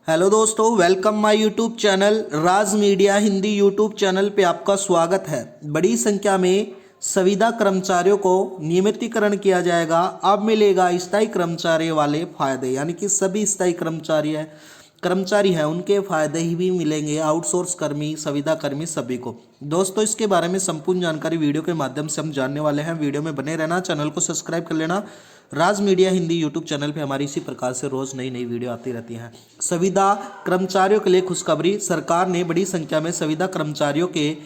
Hello दोस्तों, welcome my YouTube channel Raj media Hindi YouTube channel पे आपका स्वागत है। बड़ी संख्या में संविदा कर्मचारियों को नियमितीकरण किया जाएगा। अब मिलेगा स्थायी कर्मचारी वाले फायदे, यानी कि सभी स्थायी कर्मचारी हैं उनके फायदे ही भी मिलेंगे। आउटसोर्स कर्मी, संविदा कर्मी सभी को। दोस्तों, इसके बारे में संपूर्ण जानकारी वीडियो के माध्यम से हम जानने वाले हैं। वीडियो में बने रहना, चैनल को सब्सक्राइब कर लेना। राज मीडिया हिंदी यूट्यूब चैनल पे हमारी इसी प्रकार से रोज नई नई वीडियो आती रहती हैं। संविदा कर्मचारियों के लिए खुशखबरी, सरकार ने बड़ी संख्या में संविदा कर्मचारियों के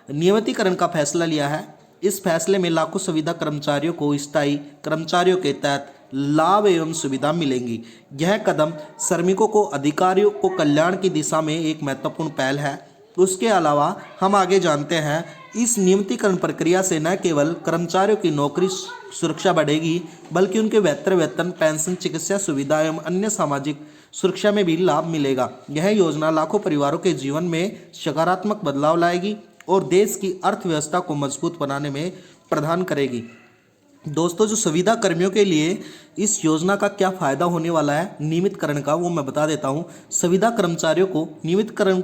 नियमितीकरण का फैसला लिया है। इस फैसले में लाखों संविदा कर्मचारियों को स्थायी कर्मचारियों के तहत लाभ एवं सुविधा मिलेंगी। यह कदम श्रमिकों को अधिकारियों को कल्याण की दिशा में एक महत्वपूर्ण पहल है। उसके अलावा हम आगे जानते हैं, इस नियमितीकरण प्रक्रिया से न केवल कर्मचारियों की नौकरी सुरक्षा बढ़ेगी, बल्कि उनके बेहतर वेतन, पेंशन, चिकित्सा सुविधा एवं अन्य सामाजिक सुरक्षा में भी लाभ मिलेगा। यह योजना लाखों परिवारों के जीवन में सकारात्मक बदलाव लाएगी और देश की अर्थव्यवस्था को मजबूत बनाने में प्रदान करेगी। दोस्तों, जो संविदा कर्मियों के लिए इस योजना का क्या फायदा होने वाला है नियमितकरण का, वो मैं बता देता हूँ। संविदा कर्मचारियों को नियमितकरण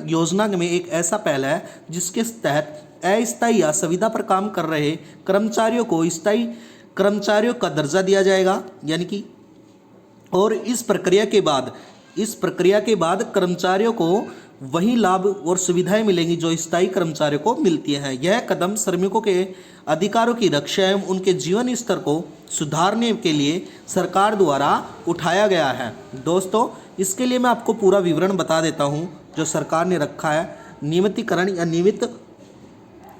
योजना में एक ऐसा पहल है जिसके तहत अस्थायी या संविदा पर काम कर रहे कर्मचारियों को स्थायी कर्मचारियों का दर्जा दिया जाएगा, यानी कि और इस प्रक्रिया के बाद कर्मचारियों को वही लाभ और सुविधाएं मिलेंगी जो स्थायी कर्मचारियों को मिलती हैं। यह कदम श्रमिकों के अधिकारों की रक्षा एवं उनके जीवन स्तर को सुधारने के लिए सरकार द्वारा उठाया गया है। दोस्तों, इसके लिए मैं आपको पूरा विवरण बता देता हूं जो सरकार ने रखा है नियमितीकरण या नियमित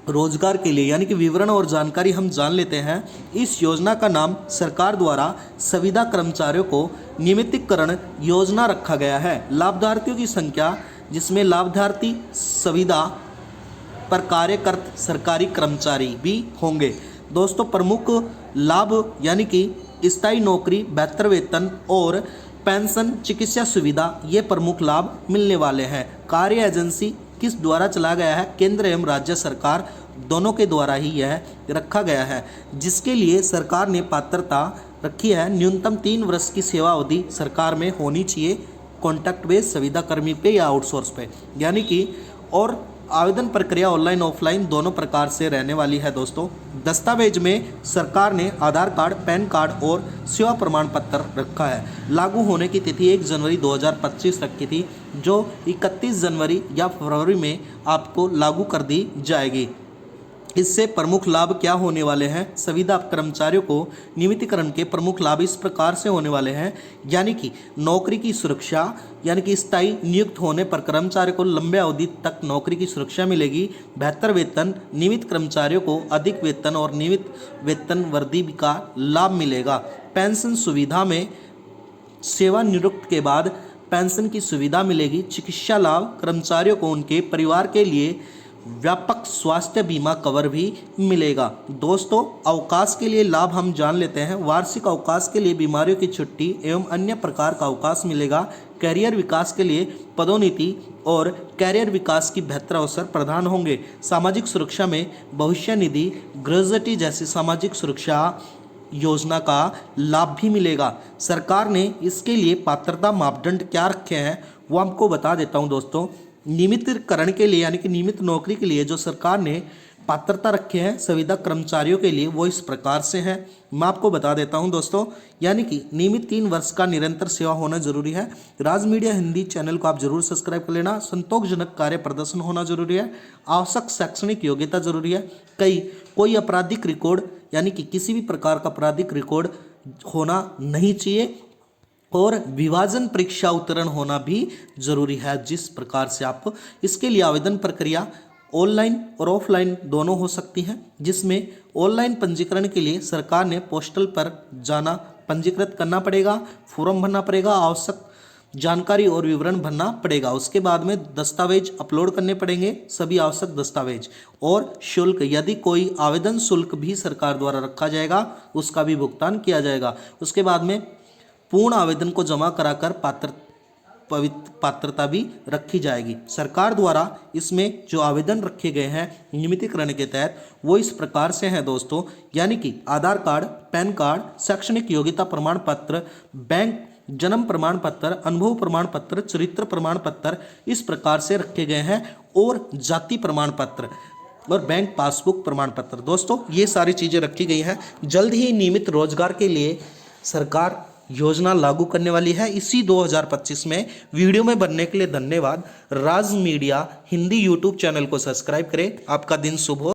रोजगार के लिए, यानी कि विवरण और जानकारी हम जान लेते हैं। इस योजना का नाम सरकार द्वारा संविदा कर्मचारियों को नियमितीकरण योजना रखा गया है। लाभार्थियों की संख्या, जिसमें लाभार्थी संविदा पर कार्यरत सरकारी कर्मचारी भी होंगे। दोस्तों, प्रमुख लाभ यानी कि स्थायी नौकरी, बेहतर वेतन और पेंशन, चिकित्सा सुविधा, ये प्रमुख लाभ मिलने वाले हैं। कार्य एजेंसी किस द्वारा चला गया है? केंद्र एवं राज्य सरकार दोनों के द्वारा ही यह रखा गया है, जिसके लिए सरकार ने पात्रता रखी है। न्यूनतम 3 वर्ष की सेवा अवधि सरकार में होनी चाहिए, कॉन्ट्रैक्ट बेस संविदा कर्मी पे या आउटसोर्स पे, यानी कि और आवेदन प्रक्रिया ऑनलाइन ऑफलाइन दोनों प्रकार से रहने वाली है। दोस्तों, दस्तावेज में सरकार ने आधार कार्ड, पैन कार्ड और सेवा प्रमाण पत्र रखा है। लागू होने की तिथि 1 जनवरी 2025 रखी थी, जो 31 जनवरी या फरवरी में आपको लागू कर दी जाएगी। इससे प्रमुख लाभ क्या होने वाले हैं? संविदा कर्मचारियों को नियमितीकरण के प्रमुख लाभ इस प्रकार से होने वाले हैं, यानी कि नौकरी की सुरक्षा, यानी कि स्थायी नियुक्त होने पर कर्मचारी को लंबे अवधि तक नौकरी की सुरक्षा मिलेगी। बेहतर वेतन, नियमित कर्मचारियों को अधिक वेतन और नियमित वेतन वृद्धि का लाभ मिलेगा। पेंशन सुविधा में सेवानिवृत्ति के बाद पेंशन की सुविधा मिलेगी। चिकित्सा लाभ, कर्मचारियों को उनके परिवार के लिए व्यापक स्वास्थ्य बीमा कवर भी मिलेगा। दोस्तों, अवकाश के लिए लाभ हम जान लेते हैं। वार्षिक अवकाश के लिए बीमारियों की छुट्टी एवं अन्य प्रकार का अवकाश मिलेगा। कैरियर विकास के लिए पदोन्नति और कैरियर विकास की बेहतर अवसर प्रदान होंगे। सामाजिक सुरक्षा में भविष्य निधि, ग्रेजुएटी जैसी सामाजिक सुरक्षा योजना का लाभ भी मिलेगा। सरकार ने इसके लिए पात्रता मापदंड क्या रखे हैं वो आपको बता देता हूँ। दोस्तों, नियमितीकरण के लिए, यानी कि नियमित नौकरी के लिए जो सरकार ने पात्रता रखे हैं संविदा कर्मचारियों के लिए, वो इस प्रकार से हैं। मैं आपको बता देता हूं दोस्तों, यानी कि नियमित 3 वर्ष का निरंतर सेवा होना जरूरी है। राज मीडिया हिंदी चैनल को आप जरूर सब्सक्राइब कर लेना। संतोषजनक कार्य प्रदर्शन होना जरूरी है। आवश्यक शैक्षणिक योग्यता जरूरी है। कोई आपराधिक रिकॉर्ड, यानी कि किसी भी प्रकार का आपराधिक रिकॉर्ड होना नहीं चाहिए और विभाजन परीक्षा उत्तीर्ण होना भी जरूरी है। जिस प्रकार से आप इसके लिए आवेदन प्रक्रिया ऑनलाइन और ऑफलाइन दोनों हो सकती है, जिसमें ऑनलाइन पंजीकरण के लिए सरकार ने पोस्टल पर जाना, पंजीकृत करना पड़ेगा, फॉर्म भरना पड़ेगा, आवश्यक जानकारी और विवरण भरना पड़ेगा। उसके बाद में दस्तावेज अपलोड करने पड़ेंगे, सभी आवश्यक दस्तावेज। और शुल्क, यदि कोई आवेदन शुल्क भी सरकार द्वारा रखा जाएगा, उसका भी भुगतान किया जाएगा। उसके बाद में पूर्ण आवेदन को जमा कराकर पात्रता भी रखी जाएगी। सरकार द्वारा इसमें जो आवेदन रखे गए हैं नियमितीकरण के तहत, वो इस प्रकार से हैं दोस्तों, यानी कि आधार कार्ड, पैन कार्ड, शैक्षणिक योग्यता प्रमाण पत्र, बैंक जन्म प्रमाण पत्र, अनुभव प्रमाण पत्र, चरित्र प्रमाण पत्र इस प्रकार से रखे गए हैं, और जाति प्रमाण पत्र और बैंक पासबुक प्रमाण पत्र। दोस्तों ये सारी चीज़ें रखी गई हैं। जल्द ही नियमित रोजगार के लिए सरकार योजना लागू करने वाली है इसी 2025 में। वीडियो में बनने के लिए धन्यवाद। राज मीडिया हिंदी यूट्यूब चैनल को सब्सक्राइब करें। आपका दिन शुभ हो।